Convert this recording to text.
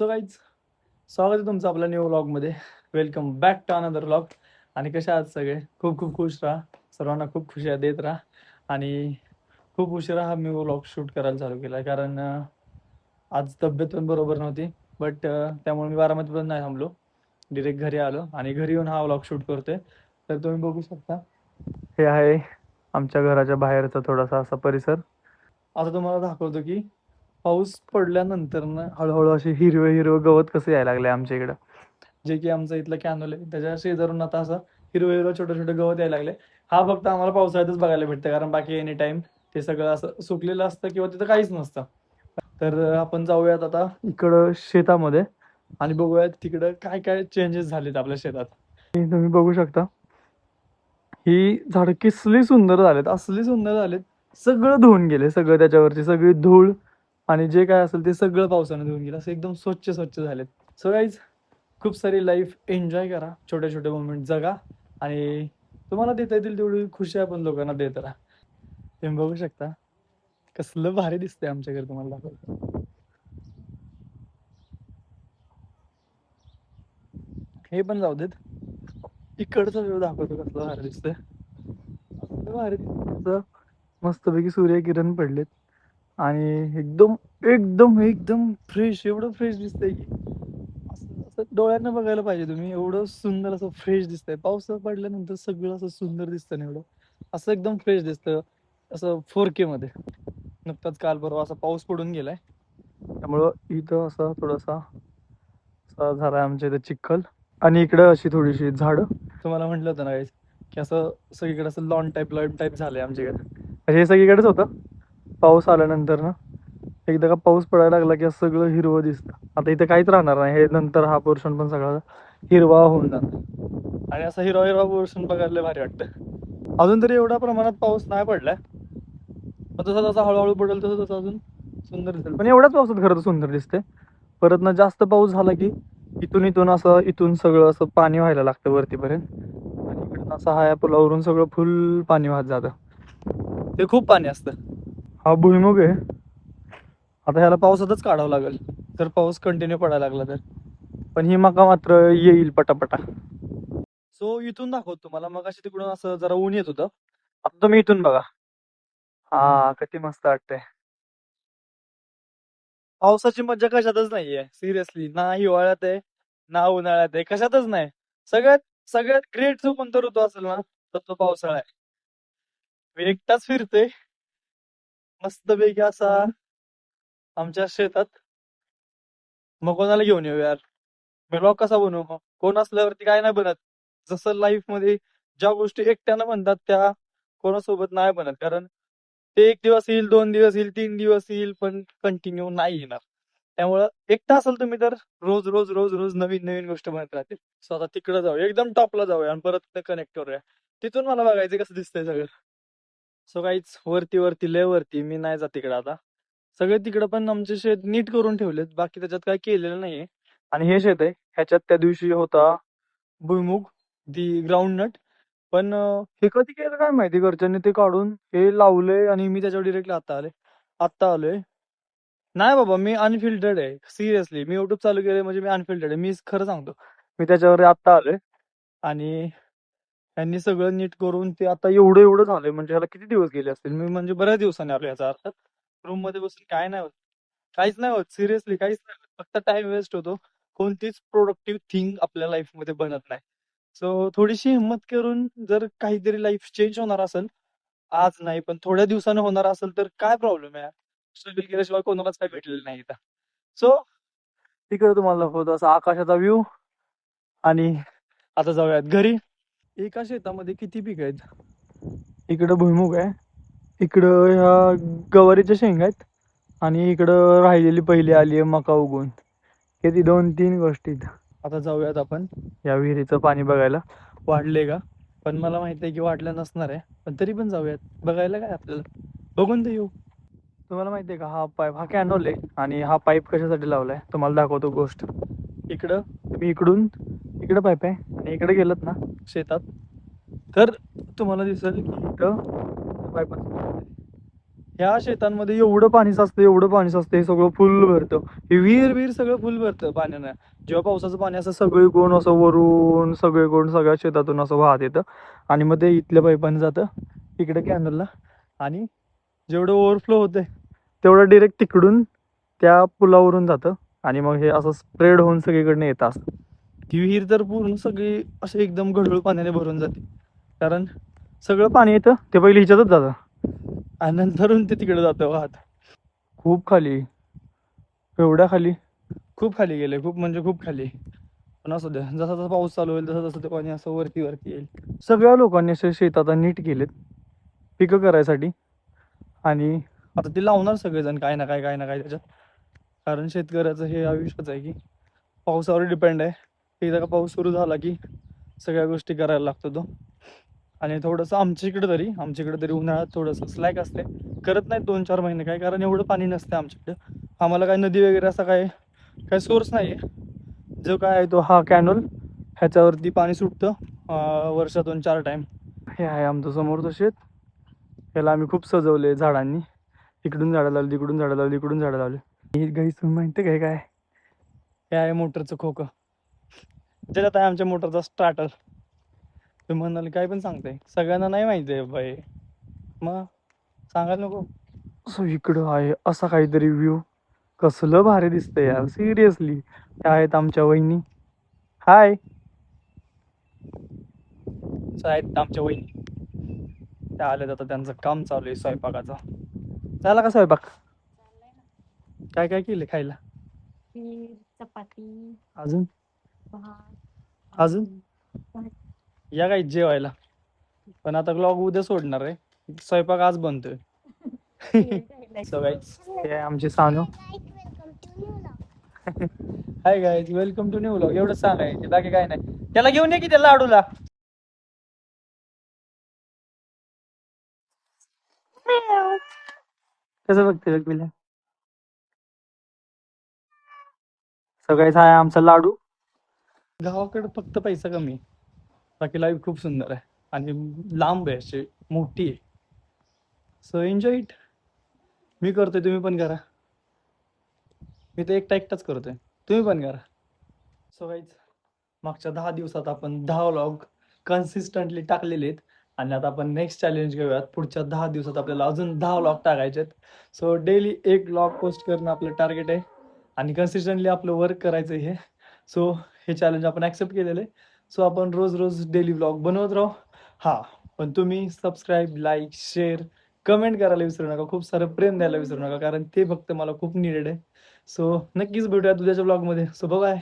So guys, स्वागत आहे तुमचं आपल्या न्यू व्लॉगमध्ये. Welcome back to another vlog. आणि कशा आहात सगळे? खूप खूप खुश राहा, सर्वांना खूप खुशी देत राहा. आणि खूप उशिरा हा मी व्लॉग शूट करायला चालू केला कारण आज तब्येत पण बरोबर नव्हती. बट त्यामुळे मी बारामतीत पण नाही थांबलो, डिरेक्ट घरी आलो आणि घरी येऊन हा व्लॉग शूट करतोय. तर तुम्ही बघू शकता, हे आहे आमच्या घराच्या बाहेरचा थोडासा असा परिसर. आता तुम्हाला दाखवतो की पाऊस पडल्यानंतर ना हळूहळू असे हिरवं हिरवं गवत कसं यायला लागले आमच्या इकडं. जे की आमचं इथलं कॅनोल आहे त्याच्या शेजारून आता असं हिरवं हिरवं छोटं छोटं गवत यायला लागले. हा फक्त आम्हाला पावसाळ्यातच बघायला भेटतं, कारण बाकी एनी टाइम ते सगळं असं सुकलेलं असतं किंवा तिथं काहीच नसतं. तर आपण जाऊयात आता इकडं शेतामध्ये आणि बघूयात तिकडं काय काय चेंजेस झालेत आपल्या शेतात. तुम्ही बघू शकता, ही झाडं कसली सुंदर झालेत, असली सुंदर झालेत. सगळं धुवून गेले, सगळं त्याच्यावरची सगळी धूळ आणि जे काय असेल ते सगळं पावसाने धुवून गेलं. असं एकदम स्वच्छ स्वच्छ झालेत. सो गाईज, खूप सारी लाईफ एन्जॉय करा, छोटे छोटे मोमेंट जगा आणि तुम्हाला देता येतील तेवढी खुशी आपण लोकांना देत राहा. तुम्ही बघू शकता कसलं भारी दिसतंय आमच्या घरी, तुम्हाला दाखवतो. हे पण जाऊ देत, इकडचा व्ह्यू दाखवतो कसलं भारी दिसतंय. असलं भारी दिसतं, मस्तपैकी सूर्यकिरण पडलेत आणि एकदम एकदम एकदम फ्रेश, एवढं फ्रेश दिसतंय की असं असं डोळ्यांना बघायला पाहिजे तुम्ही. एवढं सुंदर असं फ्रेश दिसतंय. पाऊस पडल्यानंतर सगळं असं सुंदर दिसतं ना, एवढं असं एकदम फ्रेश दिसतं, असं 4K मध्ये. नुकताच काल परवा असा पाऊस पडून गेलाय, त्यामुळं इथं असं थोडासा झालाय आमच्या इथं चिखल आणि इकडं अशी थोडीशी झाडं. तुम्हाला म्हटलं होतं ना guys, की असं सगळीकडे असं लॉन टाईप झालंय आमच्याकडे. म्हणजे हे सगळीकडेच होतं. पाऊस आल्यानंतर ना, एकदा का पाऊस पडायला लागला की असं सगळं हिरवं दिसतं. आता इथे काहीच राहणार नाही, हे नंतर हा पोर्शन पण सगळा हिरवा होऊन जाणार आणि असं हिरवा हिरवा पोर्शन बघायला लय भारी वाटतं. अजून तरी एवढ्या प्रमाणात पाऊस नाही पडलाय, पण जसा जसा हळूहळू पडेल तसं तसं अजून सुंदर दिसेल. पण एवढ्याच पावसात खरं तर सुंदर दिसते. परत ना जास्त पाऊस झाला की इथून इथून असं इथून सगळं असं पाणी व्हायला लागतं वरतीपर्यंत आणि इकडून असं हा पुलावरून सगळं फुल पाणी वाहत जातं. ते खूप पाणी असतं. हा भुईमुग आहे, आता ह्याला पावसातच काढावं लागेल जर पाऊस कंटिन्यू पडायला लागला तर. पण ही मका मात्र येईल पटापटा. सो इथून दाखवतो तुम्हाला. मग अशी तिकडून असं जरा ऊन येत होतं, आता तुम्ही इथून बघा. हा किती मस्त वाटतंय. पावसाची मज्जा कशातच नाहीये सिरियसली, ना हिवाळ्यात आहे ना उन्हाळ्यात आहे, कशातच नाही. सगळ्यात सगळ्यात ग्रेट जो कोणता ऋतू असेल ना, तर तो पावसाळा आहे. मी एकटाच फिरते मस्तपैकी असा आमच्या शेतात. मग कोणाला घेऊन येऊ यार, मी ब्लॉग कसा बनवू? मग कोण असल्यावरती काय नाही बनत. जसं लाईफ मध्ये ज्या गोष्टी एकट्यानं बनतात त्या कोणासोबत नाही बनत, कारण ते एक दिवस येईल, 2 दिवस येईल, 3 दिवस येईल, पण कंटिन्यू नाही येणार. त्यामुळं एकटा असेल तुम्ही तर रोज रोज रोज रोज नवीन नवीन गोष्ट बनत राहते. सो आता तिकडे जाऊया, एकदम टॉपला जाऊया आणि परत कनेक्ट करूया. तिथून मला बघायचं कसं दिसतंय सगळं. सो काहीच वरती वरती लय वरती मी नाही जात तिकडे आता. सगळे तिकडे पण आमचे शेत नीट करून ठेवलेत, बाकी त्याच्यात काय केलेलं नाहीये. आणि हे शेत आहे, ह्याच्यात त्या दिवशी होता भुईमुग, दी ग्राउंड नट. पण हे कधी केलं काय माहिती, घरच्यांनी ते काढून हे लावलंय आणि मी त्याच्यावर डिरेक्टली आता आलोय. नाही बाबा, मी अनफिल्टर्ड आहे सिरियसली. मी युट्यूब चालू केलंय म्हणजे मी अनफिल्टर्ड आहे, मी खरं सांगतो. मी त्याच्यावर आत्ता आलोय आणि यांनी सगळं नीट करून ते आता एवढं एवढं झालंय. म्हणजे ह्याला किती दिवस गेले असतील, मी म्हणजे बऱ्याच दिवसांनी आलो याचा अर्थ. रूम मध्ये बसून काय नाही होत, काहीच नाही होत सिरियसली, काहीच नाही होत. फक्त टाइम वेस्ट होतो, कोणतीच प्रोडक्टिव्ह थिंग आपल्या लाईफ मध्ये बनत नाही. सो थोडीशी हिंमत करून जर काहीतरी लाईफ चेंज होणार असेल, आज नाही पण थोड्या दिवसानं होणार असेल, तर काय प्रॉब्लेम आहे? स्ट्रगल केल्याशिवाय कोणालाच काय भेटलेलं नाही इथं. सो तिकडे तुम्हाला दाखवतो असा आकाशाचा व्ह्यू. आणि आता जाऊयात घरी. एका शेतामध्ये किती पीक आहेत? इकडं भुईमुग आहे, इकडं ह्या गवारीच्या शेंगा आहेत आणि इकडं राहिलेली पहिली आली आहे मका उगवून. किती 2-3 गोष्टी. आता जाऊयात आपण या विहिरीचं पाणी बघायला, वाढले का? पण मला माहिती आहे की वाढलं नसणार आहे, पण तरी पण जाऊयात बघायला. काय आपल्याला, बघून तर येऊ. तुम्हाला माहिती आहे का, हा पाईप हा कॅनोल आहे आणि हा पाईप कशासाठी लावलाय तुम्हाला दाखवतो गोष्ट. इकडं तुम्ही इकडून इकडं पाईप आहे आणि इकडे गेलत ना शेतात, तर तुम्हाला दिसेल की इथं पाईप. ह्या शेतांमध्ये एवढं पाणी साचतं, एवढं पाणी साचतं, हे सगळं फुल भरतं. हे विहीर विहीर सगळं फुल भरतं पाण्यानं. जेव्हा पावसाचं पाणी असं सगळे कोण असं वरून सगळे कोण सगळ्या शेतातून असं वाहत येतं आणि मग ते इथल्या पाईपाने जातं इकडे कॅनलला आणि जेवढं ओव्हरफ्लो होतंय तेवढं डिरेक्ट तिकडून त्या पुलावरून जातं आणि मग हे असं स्प्रेड होऊन सगळीकडनं येतं असं. ती विहीर तर पूर्ण सगळी असे एकदम गढूळ पाण्याने भरून जाते, कारण सगळं पाणी येतं ते पहिले हिच्यातच जातं आणि नंतरून ते तिकडे जातं वाहत. खूप खाली, एवढ्या खाली, खूप खाली गेले, खूप म्हणजे खूप खाली. पण असू द्या, जसा जसा पाऊस चालू होईल तसं तसं ते पाणी असं वरती वरती येईल. सगळ्या लोकांनी असे शेत आता नीट केलेत पिकं करायसाठी आणि आता ते लावणार सगळेजण काय ना काय काय ना काय त्याच्यात, कारण शेतकऱ्याचं हे आयुष्यच आहे की पावसावर डिपेंड आहे. एकदा का पाऊस सुरू झाला की सगळ्या गोष्टी करायला लागतो तो. आणि थोडंसं आमच्याकडे तरी उन्हाळ्यात थोडंसं स्लॅक असते, करत नाही 2-4 महिने काय, कारण एवढं पाणी नसतं आमच्याकडे. आम्हाला काय नदी वगैरे असा काय सोर्स नाही आहे. जो काय आहे तो हा कॅनल, ह्याच्यावरती पाणी सुटतं वर्षातून 4 टाईम. हे आहे आमचं समोरचं शेत. याला आम्ही खूप सजवले झाडांनी, इकडून झाडं लावली, तिकडून झाडं लावली, इकडून झाडं लावली. हे गाईस माहिती काय काय हे आहे मोटरचं खोकं, ज्याच्यात आहे आमच्या मोटरचा स्टार्टर. तुम्ही म्हणाल काय पण सांगताय, सगळ्यांना नाही माहिती आहे बाई, मग सांगायला नको. सो इकडं आहे असा काहीतरी व्ह्यू, कसलं भारी दिसतंय यार सिरियसली. त्या आहेत आमच्या वहिनी. हाय. आहेत आमच्या वहिनी, त्या आल्यात आता, त्यांचं काम चालू आहे स्वयंपाकाचं. झाला का स्वयंपाक? काय काय केलं खायला? खीर, चपाती, अजून भात, अजून भाजी. या काय जेवायला, पण आता ब्लॉग उद्या सोडणार आहे, स्वयंपाक आज बनतोय. सो गाईज हे आहे आमचे Sanu. Hi guys, welcome to new vlog. एवढं सांगायचं बाकी काय नाही. त्याला घेऊन ये की त्या लाडूला. कसं बघते बघ. सगळ्याच आहे आमचा लाडू. गावाकडे फक्त पैसा कमी आहे, बाकी लाईफ खूप सुंदर आहे आणि लांब आहे, अशी मोठी आहे. So enjoy it. मी करतोय, तुम्ही पण करा. मी तर एकटाच करतोय, तुम्ही पण करा. सो गाईज मागच्या 10 दिवसात आपण 10 व्लॉग कन्सिस्टंटली टाकलेले आहेत आणि आता आपण नेक्स्ट चॅलेंज घेऊयात. पुढच्या 10 दिवसात आपल्याला अजून 10 व्लॉग टाकायचे आहेत. सो डेली एक व्लॉग पोस्ट करणं आपलं टार्गेट आहे आणि कन्सिस्टंटली आपलं वर्क करायचं हे. सो हे चॅलेंज आपण ॲक्सेप्ट केलेलं आहे. सो आपण रोज रोज डेली व्लॉग बनवत राहू. हां, पण तुम्ही सबस्क्राईब, लाईक, शेअर, कमेंट करायला विसरू नका. खूप सारं प्रेम द्यायला विसरू नका, कारण ते फक्त मला खूप निडेड आहे. सो नक्कीच भेटूयात उद्याच्या व्लॉगमध्ये. So bye.